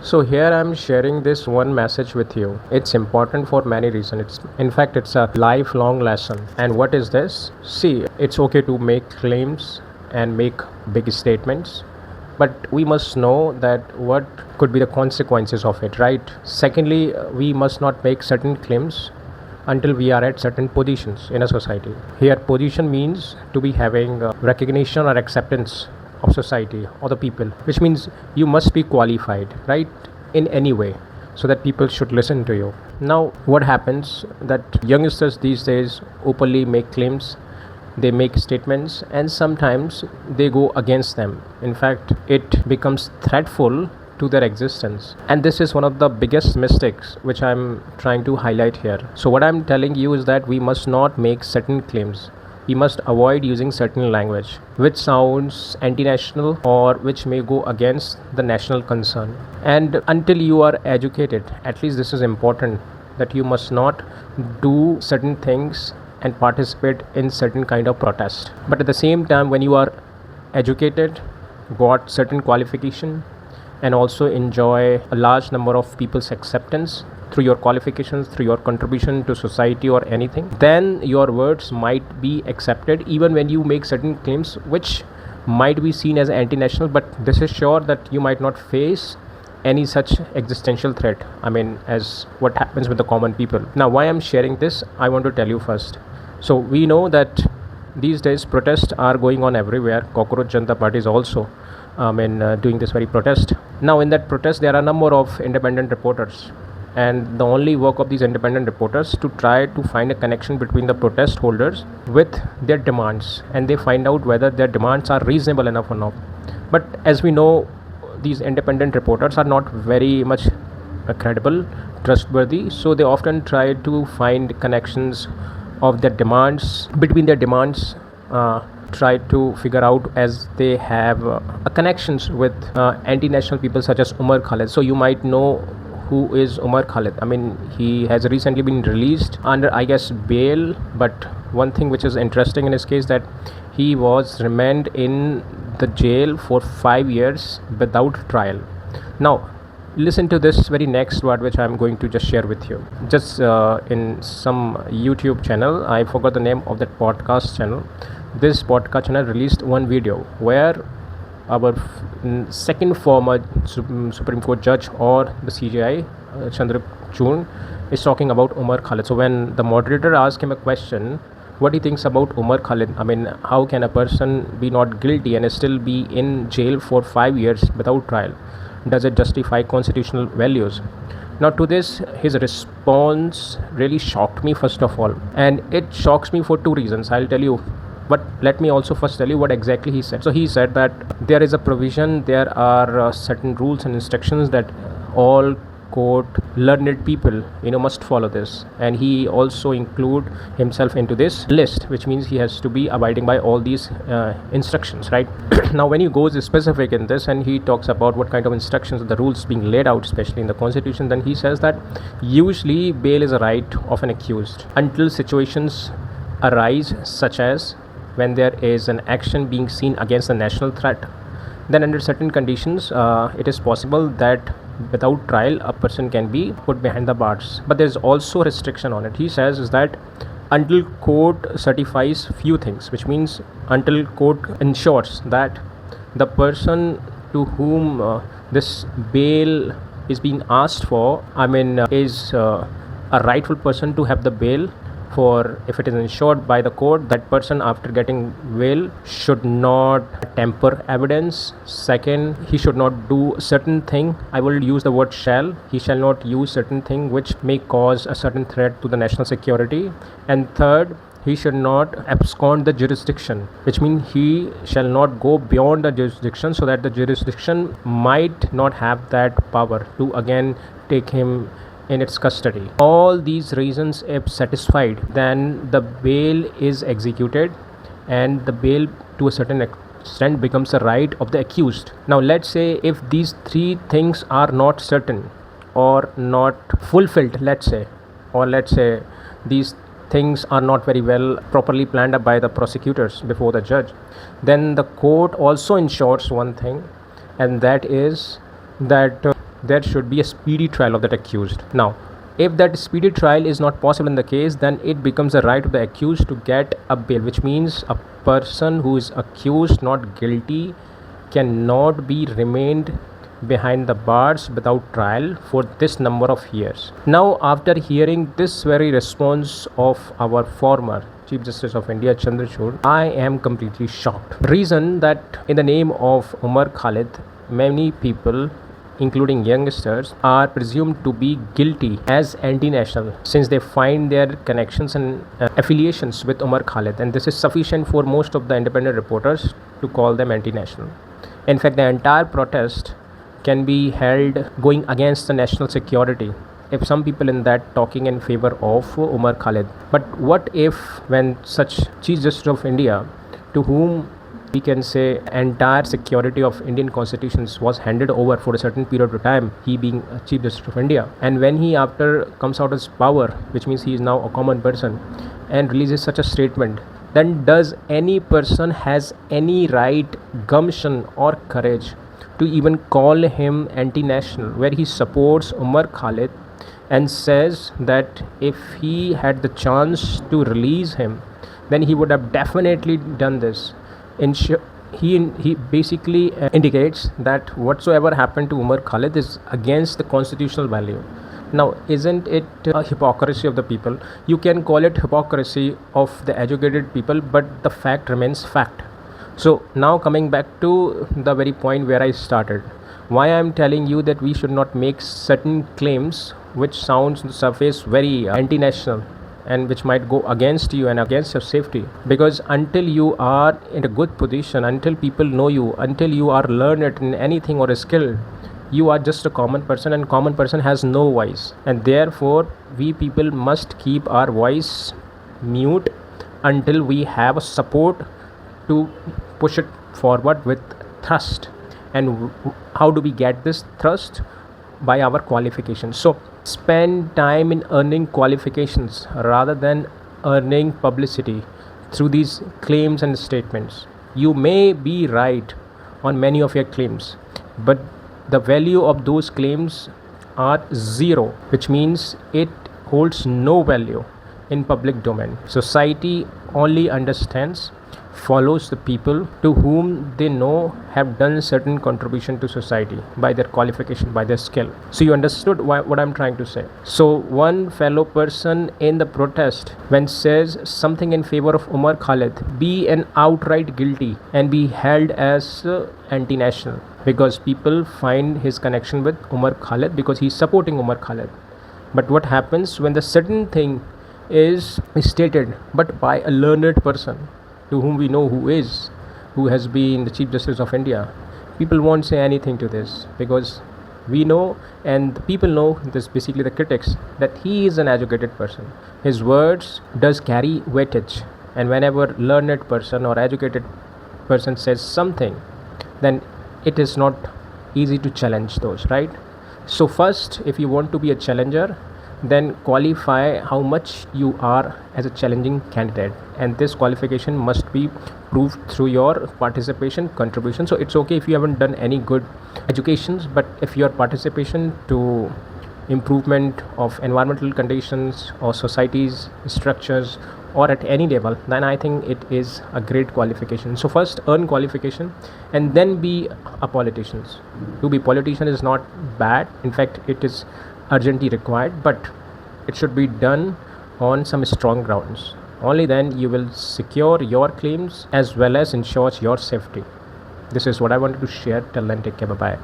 So here I'm sharing this one message with you. It's important for many reasons. It's a lifelong lesson. And what is this? See, it's okay to make claims and make big statements, but we must know that what could be the consequences of it, right? Secondly, we must not make certain claims until we are at certain positions in a society. Here, position means to be having recognition or acceptance of society or the people, which means you must be qualified, right, in any way, so that people should listen to you. Now, what happens that youngsters these days openly make claims, they make statements, and sometimes they go against them. In fact, it becomes threatful to their existence, and this is one of the biggest mistakes which I'm trying to highlight here. So what I'm telling you is that we must not make certain claims. We must avoid using certain language which sounds anti-national or which may go against the national concern. And until you are educated, at least this is important, that you must not do certain things and participate in certain kind of protest. But at the same time, when you are educated, got certain qualification, and also enjoy a large number of people's acceptance through your qualifications, through your contribution to society or anything, then your words might be accepted even when you make certain claims which might be seen as anti-national. But this is sure that you might not face any such existential threat, as what happens with the common people. Now, why I'm sharing this, I want to tell you first. So we know that these days protests are going on everywhere. Cockroach Janata Party is also doing this very protest. Now, in that protest, there are a number of independent reporters, and the only work of these independent reporters to try to find a connection between the protest holders with their demands, and they find out whether their demands are reasonable enough or not. But as we know, these independent reporters are not very much credible, trustworthy, so they often try to find connections of their demands between their demands, try to figure out as they have connections with anti-national people such as Umar Khalid. So you might know who is Umar Khalid. He has recently been released under, I guess, bail. But one thing which is interesting in his case, that he was remained in the jail for 5 years without trial. Now, listen to this very next word which I'm going to just share with you. Just in some YouTube channel, I forgot the name of that podcast channel. This podcast channel released one video where our second former Supreme Court judge, or the CJI, Chandrachud, is talking about Umar Khalid. So when the moderator asked him a question, what he thinks about Umar Khalid, how can a person be not guilty and still be in jail for 5 years without trial? Does it justify constitutional values? Now, to this, his response really shocked me, first of all, and it shocks me for two reasons. I'll tell you. But let me also first tell you what exactly he said. So he said that there is a provision, there are certain rules and instructions that all court learned people must follow this, and he also include himself into this list, which means he has to be abiding by all these instructions, right? Now, when he goes specific in this and he talks about what kind of instructions, the rules being laid out, especially in the constitution, then he says that usually bail is a right of an accused until situations arise, such as when there is an action being seen against a national threat. Then under certain conditions, it is possible that without trial a person can be put behind the bars. But there is also restriction on it. He says is that until court certifies few things, which means until court ensures that the person to whom this bail is being asked for, is a rightful person to have the bail. For if it is ensured by the court, that person after getting bail should not tamper evidence. Second, he should not do certain thing. I will use the word shall. He shall not use certain thing which may cause a certain threat to the national security. And third, he should not abscond the jurisdiction, which means he shall not go beyond the jurisdiction, so that the jurisdiction might not have that power to again take him in its custody. All these reasons, if satisfied, then the bail is executed, and the bail to a certain extent becomes a right of the accused. Now, let's say if these three things are not certain or not fulfilled, let's say these things are not very well properly planned up by the prosecutors before the judge, then the court also ensures one thing, and that is that there should be a speedy trial of that accused. Now, if that speedy trial is not possible in the case, then it becomes a right of the accused to get a bail, which means a person who is accused not guilty cannot be remained behind the bars without trial for this number of years. Now, after hearing this very response of our former Chief Justice of India Chandrachud, I am completely shocked. Reason that in the name of Umar Khalid, many people including youngsters are presumed to be guilty as anti-national since they find their connections and affiliations with Umar Khalid, and this is sufficient for most of the independent reporters to call them anti-national. In fact, the entire protest can be held going against the national security if some people in that talking in favor of Umar Khalid. But what if when such Chief Justice of India, to whom we can say entire security of Indian constitutions was handed over for a certain period of time, he being Chief Justice of India, and when he after comes out of his power, which means he is now a common person, and releases such a statement, then does any person has any right, gumption or courage to even call him anti-national, where he supports Umar Khalid and says that if he had the chance to release him, then he would have definitely done this. He basically indicates that whatsoever happened to Umar Khalid is against the constitutional value. Now, isn't it a hypocrisy of the people? You can call it hypocrisy of the educated people, but the fact remains fact. So now coming back to the very point where I started, why I am telling you that we should not make certain claims which sounds on the surface very anti-national and which might go against you and against your safety, because until you are in a good position, until people know you, until you are learned in anything or a skill, you are just a common person, and common person has no voice, and therefore we people must keep our voice mute until we have a support to push it forward with thrust. And how do we get this thrust? By our qualifications. So spend time in earning qualifications rather than earning publicity through these claims and statements. You may be right on many of your claims, but the value of those claims are zero, which means it holds no value in public domain. Society only understands, follows the people to whom they know have done certain contribution to society by their qualification, by their skill. So you understood what I'm trying to say. So one fellow person in the protest, when says something in favor of Umar Khalid, be an outright guilty and be held as anti-national, because people find his connection with Umar Khalid because he's supporting Umar Khalid. But what happens when the certain thing is stated but by a learned person to whom we know who has been the Chief Justice of India? People won't say anything to this because we know, and the people know, this basically the critics, that he is an educated person. His words does carry weightage, and whenever learned person or educated person says something, then it is not easy to challenge those, right? So first, if you want to be a challenger, then qualify how much you are as a challenging candidate, and this qualification must be proved through your participation, contribution. So it's okay if you haven't done any good educations, but if your participation to improvement of environmental conditions or society's structures or at any level, then I think it is a great qualification. So first earn qualification and then be a politician. To be politician is not bad, in fact it is urgently required, but it should be done on some strong grounds. Only then you will secure your claims as well as ensure your safety. This is what I wanted to share. Till then, take care. Bye bye.